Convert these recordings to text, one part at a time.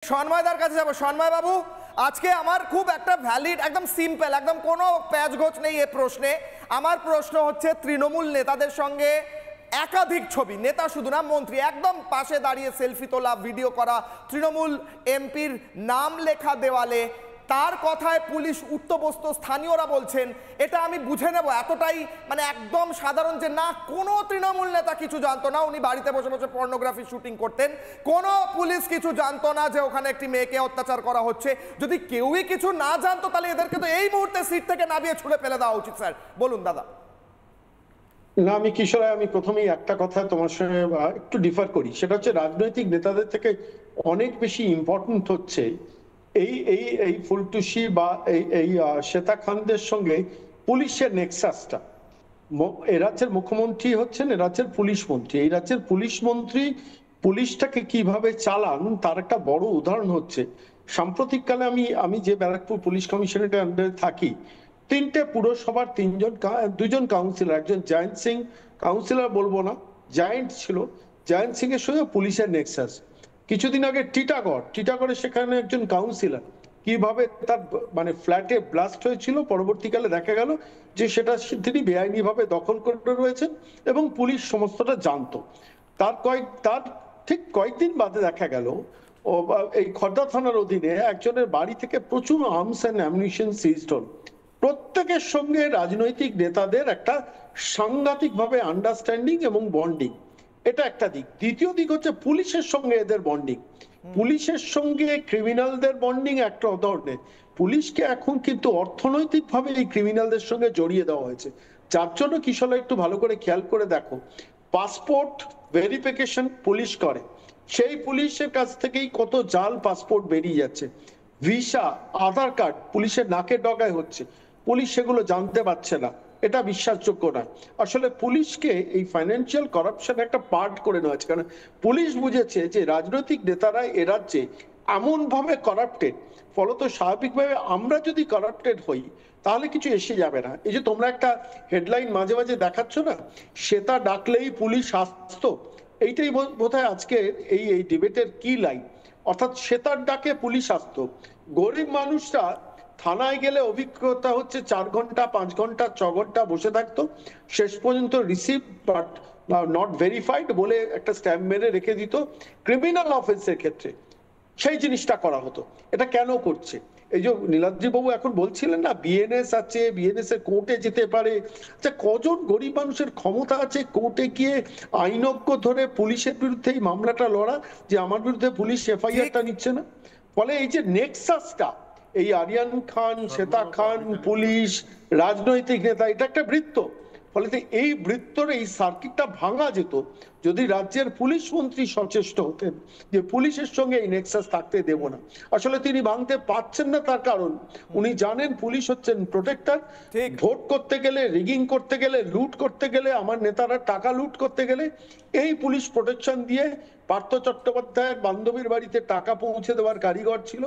সন্ময়দার কাছে যাব। সন্ময় বাবু, আজকে আমার খুব একটা ভ্যালিড, একদম সিম্পল, একদম কোনো প্যাচগোছ নেই এ প্রশ্নে। আমার প্রশ্ন হচ্ছে, তৃণমূল নেতাদের সঙ্গে একাধিক ছবি, নেতা শুধু না মন্ত্রী, একদম পাশে দাঁড়িয়ে সেলফি তোলা, ভিডিও করা, তৃণমূল এমপির নাম লেখা দেওয়ালে, তার কথায় পুলিশ উঠতবস্ত, স্থানীয়রা বলছেন এটা আমি বুঝে নেব, এতটাই মানে একদম সাধারণ যে না কোনো তৃণমূল নেতা কিছু জানতো না, উনি বাড়িতে বসে বসে পর্নোগ্রাফি শুটিং করতেন, কোনো পুলিশ কিছু জানতো না যে ওখানে একটি মেয়েকে অত্যাচার করা হচ্ছে। যদি কেউই কিছু না জানতো তাহলে এদেরকে তো এই মুহূর্তে সিট থেকে নামিয়ে ছুড়ে ফেলে দেওয়া উচিত। স্যার বলুন। দাদা না, আমি কিশোর, আমি প্রথমেই একটা কথা তোমার সঙ্গে একটু ডিফার করি, সেটা হচ্ছে রাজনৈতিক নেতাদের থেকে অনেক বেশি ইম্পর্টেন্ট হচ্ছে এই এই এই ফুলটুসি বা এই এই শ্বেতা খানদের সঙ্গে পুলিশের নেক্সাসটা। এ রাজ্যের মুখ্যমন্ত্রী হচ্ছেন এ রাজ্যের পুলিশ মন্ত্রী, এই রাজ্যের পুলিশ মন্ত্রী পুলিশটাকে কিভাবে চালান তার একটা বড় উদাহরণ হচ্ছে সাম্প্রতিককালে আমি যে ব্যারাকপুর পুলিশ কমিশনারের আন্ডারে থাকি, তিনটে পুরসভার দুজন কাউন্সিলর, একজন জায়েন্ট সিং কাউন্সিলর বলবো না, জায়েন্ট ছিল, জায়েন্ট সিং এর সঙ্গে পুলিশের নেক্সাস। কিছুদিন আগে টিটাগড়ে সেখানে একজন কাউন্সিলর কিভাবে তার মানে ফ্ল্যাটে ব্লাস্ট হয়েছিল, পরবর্তীকালে দেখা গেল যে সেটা তিনি বেআইনি ভাবে দখল করে রয়েছেন এবং পুলিশ সমস্তটা জানতো। তার ঠিক কয়েকদিন বাদে দেখা গেল এই খড়দা থানার অধীনে একজনের বাড়ি থেকে প্রচুর আর্মস এন্ড অ্যামুনিশন সিজড হল। প্রত্যেকের সঙ্গে রাজনৈতিক নেতাদের একটা সাংঘাতিক ভাবে আন্ডারস্ট্যান্ডিং এবং বন্ডিং, এটা একটা দিক। দ্বিতীয় দিক হচ্ছে পুলিশের সঙ্গে এদের বন্ডিং, পুলিশের সঙ্গে ক্রিমিনালদের বন্ডিং একটা ধরনের। পুলিশকে এখন কিন্তু অর্থনৈতিকভাবে এই ক্রিমিনালদের সঙ্গে জড়িয়ে দেওয়া হয়েছে, যার জন্য কিশোর একটু ভালো করে খেয়াল করে দেখো, পাসপোর্ট ভেরিফিকেশন পুলিশ করে, সেই পুলিশের কাছ থেকেই কত জাল পাসপোর্ট বেরিয়ে যাচ্ছে। ভিসা, আধার কার্ড পুলিশের নাকের ডগায় হচ্ছে, পুলিশ সেগুলো জানতে পারছে না, এটা বিশ্বাসযোগ্য নয়। আসলে পুলিশকে এই ফাইন্যান্সিয়াল করাপশন একটা পার্ট করে নেওয়া হয়েছে, কারণ পুলিশ বুঝেছে যে রাজনৈতিক নেতারা এ রাজ্যে এমন ভাবে করাপ্টেড, ফলত স্বাভাবিকভাবে আমরা যদি করাপ্টেড হই তাহলে কিছু এসে যাবে না। এই যে তোমরা একটা হেডলাইন মাঝে মাঝে দেখাচ্ছ না, সেটা ডাকলেই পুলিশ আসতো, এইটাই বোধহয় আজকে এই এই ডিবেটের কি লাইন, অর্থাৎ সেতার ডাকে পুলিশ আসতো। গরিব মানুষরা থানায় গেলে অভিজ্ঞতা হচ্ছে 4 ঘন্টা 5 ঘন্টা 6 ঘন্টা বসে থাকতো, শেষ পর্যন্ত রিসিভ বাট নট ভেরিফাইড বলে একটা স্ট্যাম্প মেরে রেখে দিত। ক্রিমিনাল অফেন্সের ক্ষেত্রে সেই জিনিসটা করা হতো। এটা কেন করছে? এই যে নীলাদ্রি বাবু এখন বলছিলেন না, বিএনএস আছে, বিএনএস এর কোর্টে যেতে পারে, আচ্ছা কজন গরিব মানুষের ক্ষমতা আছে কোর্টে গিয়ে আইনজ্ঞ ধরে পুলিশের বিরুদ্ধে এই মামলাটা লড়া, যে আমার বিরুদ্ধে পুলিশ এফআইআরটা নিচ্ছে না? ফলে এই যে নেক্সাসটা, এই আরিয়ান খান, শ্বেতা খান, পুলিশ, রাজনৈতিক নেতা, এটা একটা বৃত্ত। ফলে এই বৃত্তর এই সার্কিটটা ভাঙা যেত যদি রাজ্যের পুলিশ মন্ত্রী সচেষ্ট হতেন যে পুলিশের সঙ্গে এই নেক্সাস থাকতে দেব না। আসলে তিনি ভাঙতে পারছেন না, তার কারণ উনি জানেন পুলিশ হচ্ছেন প্রোটেক্টর। ভোট করতে গেলে, রিগিং করতে গেলে, লুট করতে গেলে, আমার নেতারা টাকা লুট করতে গেলে এই পুলিশ প্রোটেকশন দিয়ে পার্থ চট্টোপাধ্যায়ের বান্ধবীর বাড়িতে টাকা পৌঁছে দেওয়ার কারিগর ছিল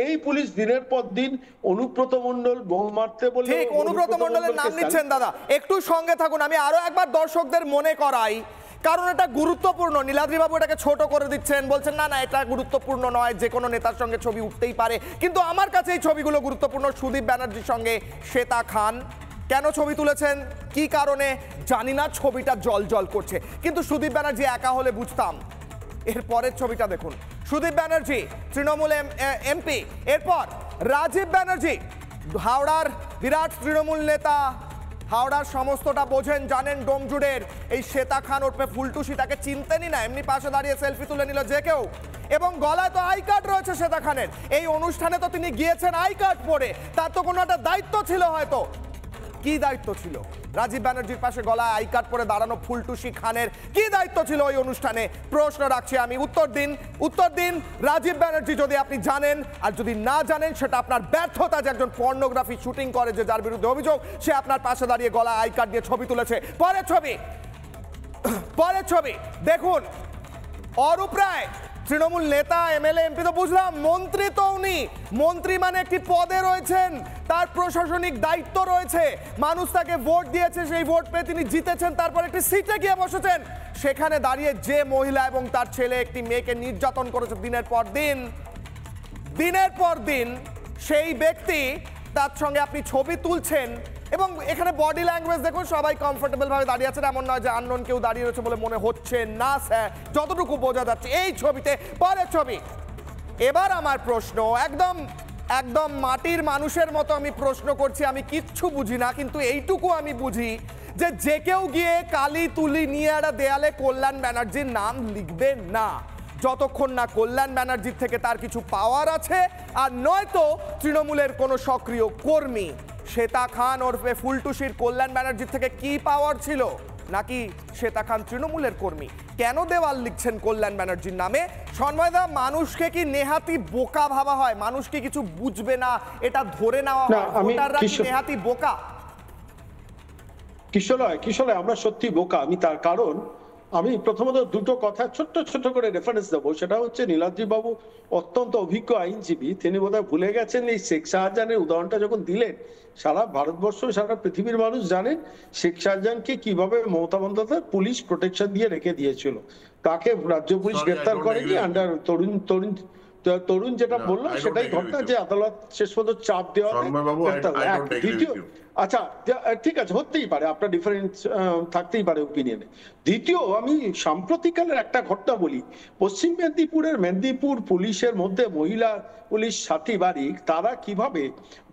এই পুলিশ। দিনের পর দিন অনুব্রত মণ্ডল বোম মারতে বলে, ঠিক অনুব্রত মণ্ডলের নাম নিচ্ছেন দাদা, একটু সঙ্গে থাকুন, আমি আরো একবার দর্শকদের মনে করাই, কারণ এটা গুরুত্বপূর্ণ। নীলাদ্রি বাবু এটাকে ছোট করে দিচ্ছেন, বলছেন না না এটা গুরুত্বপূর্ণ নয়, যে কোনো নেতার সঙ্গে ছবি উঠতেই পারে, কিন্তু আমার কাছে এই ছবিগুলো গুরুত্বপূর্ণ। সুদীপ ব্যানার্জির সঙ্গে শ্বেতা খান কেন ছবি তুলেছেন, কি কারণে জানি না, ছবিটা জল জল করছে, কিন্তু সুদীপ ব্যানার্জি একা হলে বুঝতাম। এর পরের ছবিটা দেখুন, সুদীপ ব্যানার্জি তৃণমূল এমপি, এরপর রাজীব ব্যানার্জি হাওড়ার বিরাট তৃণমূল নেতা, হাওড়ার সমস্তটা বোঝেন, জানেন ডোমজুড়ের। এই শ্বেতা খান ওরফে ফুলটুসি, তাকে চিনতেনই না, এমনি পাশে দাঁড়িয়ে সেলফি তুলে নিল যে কেউ, এবং গলায় তো আই কার্ড রয়েছে শ্বেতা খানের। এই অনুষ্ঠানে তো তিনি গিয়েছেন আই কার্ড পরে, তার তো কোনো একটা দায়িত্ব ছিল হয়তো। কি দায়িত্ব ছিল রাজীব ব্যানার্জির পাশে গলায় আই কার্ড পরে দাঁড়ানো ফুলটুসি খানের? কি দায়িত্ব ছিল ওই অনুষ্ঠানে? প্রশ্ন রাখছি আমি, উত্তর দিন রাজীব ব্যানার্জি, যদি আপনি জানেন, আর যদি না জানেন সেটা আপনার ব্যর্থতা, যে একজন পর্নোগ্রাফি শুটিং করে, যে যার বিরুদ্ধে অভিযোগ, সে আপনার পাশে দাঁড়িয়ে গলায় আই কার্ড দিয়ে ছবি তুলেছে। পরের ছবি দেখুন, অরূপ রায় তৃণমূল নেতা, এমএলএ, এমপি তো বুঝলাম, মন্ত্রী তো উনি, মন্ত্রী মানে একটি পদে রয়েছেন, তার প্রশাসনিক দায়িত্ব রয়েছে, মানুষ তাকে ভোট দিয়েছে, সেই ভোট পেয়ে তিনি জিতেছেন, তারপর একটি সিটে গিয়ে বসেছেন, সেখানে দাঁড়িয়ে যে মহিলা এবং তার ছেলে একটি মেয়েকে নির্যাতন করেছে দিনের পর দিন, দিনের পর দিন সেই ব্যক্তি, তার সঙ্গে আপনি ছবি তুলছেন এবং এখানে বডি ল্যাঙ্গুয়েজ দেখুন, সবাই কমফোর্টেবল ভাবে দাঁড়িয়ে আছেন, এমন নয় যে আননোন কেউ দাঁড়িয়ে রয়েছে বলে মনে হচ্ছে না স্যার, যতটুকু বোঝা যাচ্ছে এই ছবিতে। পরের ছবি। এবার আমার প্রশ্ন একদম একদম মাটির মানুষের মতো আমি প্রশ্ন করছি, আমি কিচ্ছু বুঝি না, কিন্তু এইটুকু আমি বুঝি যে কেউ গিয়ে কালি তুলি নিয়ে একটা দেয়ালে কল্যাণ ব্যানার্জির নাম লিখবে না যতক্ষণ না কল্যাণ ব্যানার্জির থেকে তার কিছু পাওয়ার আছে, আর নয়তো তৃণমূলের কোনো সক্রিয় কর্মী। শ্বেতা খান ওরফে ফুলটুসির কল্যাণ ব্যানার্জির থেকে কি পাওয়ার ছিল, নাকি শ্বেতা খান তৃণমূলের কর্মী? কেন দেওয়াল লিখছেন কল্যাণ ব্যানার্জির নামে? সন্ময়দা, মানুষকে কি নেহাতি বোকা ভাবা হয়? মানুষ কি কিছু বুঝবে না এটা ধরে নেওয়া হয়? ভোটাররা কি নেহাতি বোকা? কিশোর আমরা সত্যি বোকা। আমি তার কারণ আমি প্রথমত দুটো কথা ছোট্ট ছোট্ট করে রেফারেন্স দেবো। সেটা হচ্ছে নীলাদ্রি বাবু অত্যন্ত অভিজ্ঞ আইনজীবী, তিনি বোধহয় ভুলে গেছেন এই শেখ শাহজাহানের উদাহরণটা যখন দিলেন, সারা ভারতবর্ষ সারা পৃথিবীর মানুষ জানেন শেখ শাহজাহানকে কিভাবে মমতা বন্দ্যোপাধ্যায় পুলিশ প্রোটেকশন দিয়ে রেখে দিয়েছিল। তাকে রাজ্য পুলিশ গ্রেফতার করেনি আন্ডার তরুণ যেটা বললো সেটাই ঘটনা, যে আদালত শেষ পর্যন্ত চাপ দেওয়া। দ্বিতীয়, আচ্ছা ঠিক আছে, হতেই পারে, আপনার ডিফারেন্স থাকতেই পারে ওপিনিয়নে। দ্বিতীয়, আমি সাম্প্রতিককালের একটা ঘটনা বলি। পশ্চিম মেদিনীপুরের মেদিনীপুর পুলিশের মধ্যে মহিলা পুলিশ সাথী বারিক, তারা কিভাবে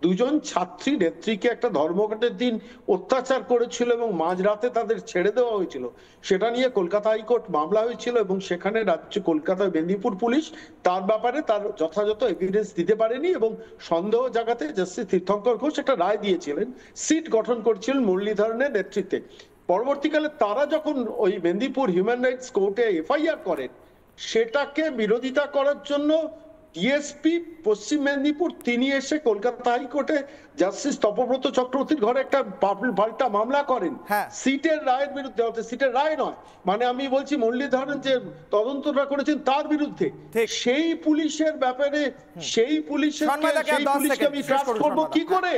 দুজন ছাত্রী নেত্রীকে একটা ধর্মঘটের দিন অত্যাচার করেছিল এবং মাঝরাতে তাদের ছেড়ে দেওয়া হয়েছিল, সেটা নিয়ে কলকাতা হাইকোর্ট মামলা হয়েছিল এবং সেখানে রাজ্য কলকাতায় মেদিনীপুর পুলিশ তার ব্যাপারে তার যথাযথ এভিডেন্স দিতে পারেনি এবং সন্দেহ জাগাতে জাস্টিস তীর্থঙ্কর ঘোষ একটা রায় দিয়েছিলেন, সিট গঠন করছিলেন মুরলীধরনের নেতৃত্বে। পরবর্তীকালে তারা যখন ওই মেদিনীপুর হিউম্যান রাইটস কোর্টে এফআইআর করেন, সেটাকে বিরোধিতা করার জন্য ডিএসপি পশ্চিম মেদিনীপুর তিনি এসে কলকাতা হাইকোর্টে জাস্টিস তপব্রত চক্রবর্তীর ঘরে একটা পাল্টা মামলা করেন সিটের রায়ের বিরুদ্ধে। সিটের রায় নয়, মানে আমি বলছি মুরলীধরন যে তদন্তটা করেছেন তার বিরুদ্ধে। সেই পুলিশের ব্যাপারে সেই পুলিশকে আমি ট্রাস্ট করবো কি করে?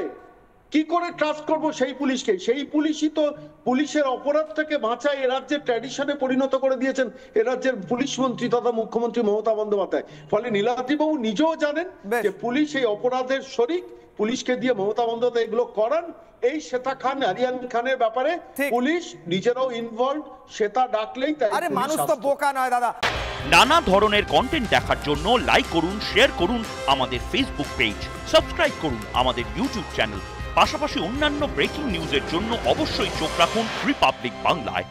কি করে ট্রাস্ট করবো সেই পুলিশকে? সেই পুলিশই তো পুলিশের অপরাধটাকে বাঁচায় এ রাজ্যের ট্র্যাডিশনে পরিণত করে দিয়েছেন এ রাজ্যের পুলিশ মন্ত্রী তথা মুখ্যমন্ত্রী মমতা বন্দ্যোপাধ্যায়। ফলে নীলাদ্রি বাবু নিজেও জানেন যে পুলিশ এই অপরাধের শরিক, পুলিশকে দিয়ে মমতা বন্দ্যোপাধ্যায় এগুলো করান। এই শ্বেতা খান, আরিয়ান খানের ব্যাপারে পুলিশ নিজেরাও ইনভলভ, শ্বেতা ডাকলেই তাই। আরে মানুষ তো বোকা নয় দাদা। নানা ধরনের কন্টেন্ট দেখার জন্য লাইক করুন, শেয়ার করুন আমাদের ফেসবুক পেজ, সাবস্ক্রাইব করুন আমাদের ইউটিউব চ্যানেল। পাশাপাশি অন্যান্য ব্রেকিং নিউজের জন্য অবশ্যই চোখ রাখুন রিপাবলিক বাংলায়।